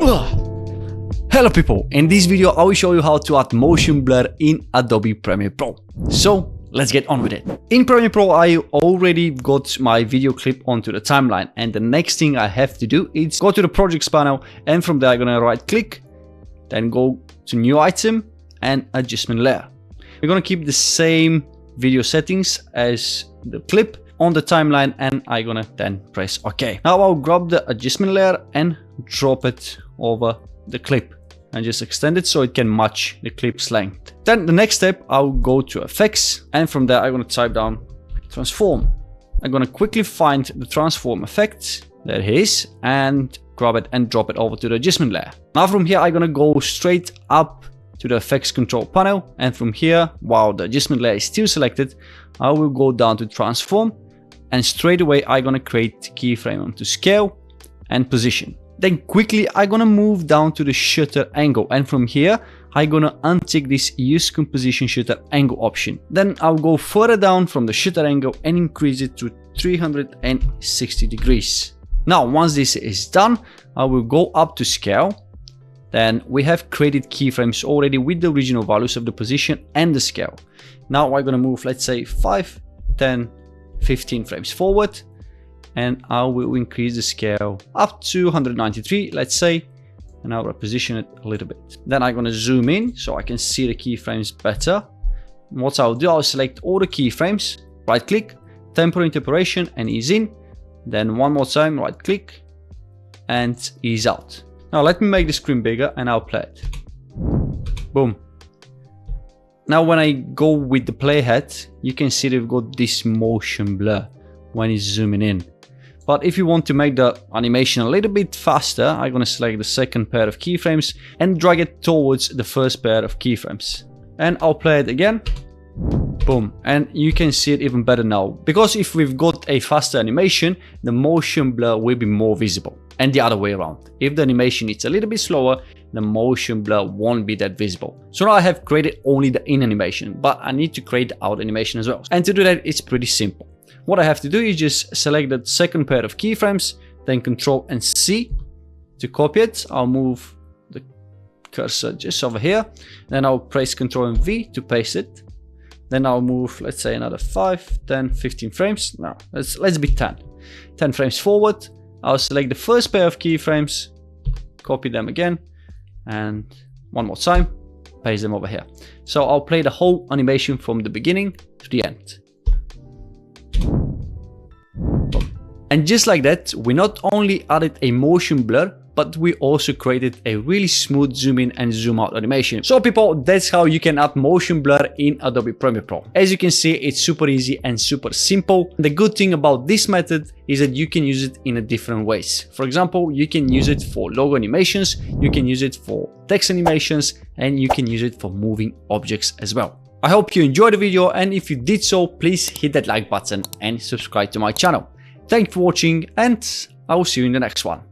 Hello people, in this video I will show you how to add motion blur in Adobe Premiere Pro. So let's get on with it. In Premiere Pro I already got my video clip onto the timeline, and the next thing I have to do is go to the projects panel, and from there I'm gonna right click, then go to new item and adjustment layer. We're gonna keep the same video settings as the clip on the timeline, and I'm gonna then press OK. Now I'll grab the adjustment layer and drop it over the clip and just extend it so it can match the clip's length. Then the next step, I'll go to effects, and from there I'm gonna type down transform. I'm gonna quickly find the transform effect, there it is, and grab it and drop it over to the adjustment layer. Now from here I'm gonna go straight up to the effects control panel, and from here, while the adjustment layer is still selected, I will go down to transform, and straight away I'm gonna create keyframe onto scale and position. Then quickly I'm gonna move down to the shutter angle, and from here I'm gonna untick this use composition shutter angle option. Then I'll go further down from the shutter angle and increase it to 360 degrees. Now once this is done, I will go up to scale. Then we have created keyframes already with the original values of the position and the scale. Now I'm gonna move, let's say 5, 10, 15 frames forward, and I will increase the scale up to 193, let's say, and I'll reposition it a little bit. Then I'm gonna zoom in so I can see the keyframes better. And what I'll do, I'll select all the keyframes, right click, temporary interpolation and ease in. Then one more time, right click and ease out. Now let me make the screen bigger and I'll play it. Boom. Now when I go with the playhead, you can see they've got this motion blur when it's zooming in. But if you want to make the animation a little bit faster, I'm gonna select the second pair of keyframes and drag it towards the first pair of keyframes. And I'll play it again. Boom. And you can see it even better now. Because if we've got a faster animation, the motion blur will be more visible. And the other way around. If the animation is a little bit slower, the motion blur won't be that visible. So now I have created only the in animation, but I need to create the out animation as well. And to do that, it's pretty simple. What I have to do is just select the second pair of keyframes, then Ctrl and C to copy it. I'll move the cursor just over here. Then I'll press Ctrl and V to paste it. Then I'll move, let's say another 5, 10, 15 frames. Now let's be 10. 10 frames forward. I'll select the first pair of keyframes, copy them again, and one more time, paste them over here. So I'll play the whole animation from the beginning to the end. And just like that, we not only added a motion blur, but we also created a really smooth zoom in and zoom out animation. So people, that's how you can add motion blur in Adobe Premiere Pro. As you can see, it's super easy and super simple. The good thing about this method is that you can use it in different ways. For example, you can use it for logo animations, you can use it for text animations, and you can use it for moving objects as well. I hope you enjoyed the video, and if you did so, please hit that like button and subscribe to my channel. Thanks for watching, and I will see you in the next one.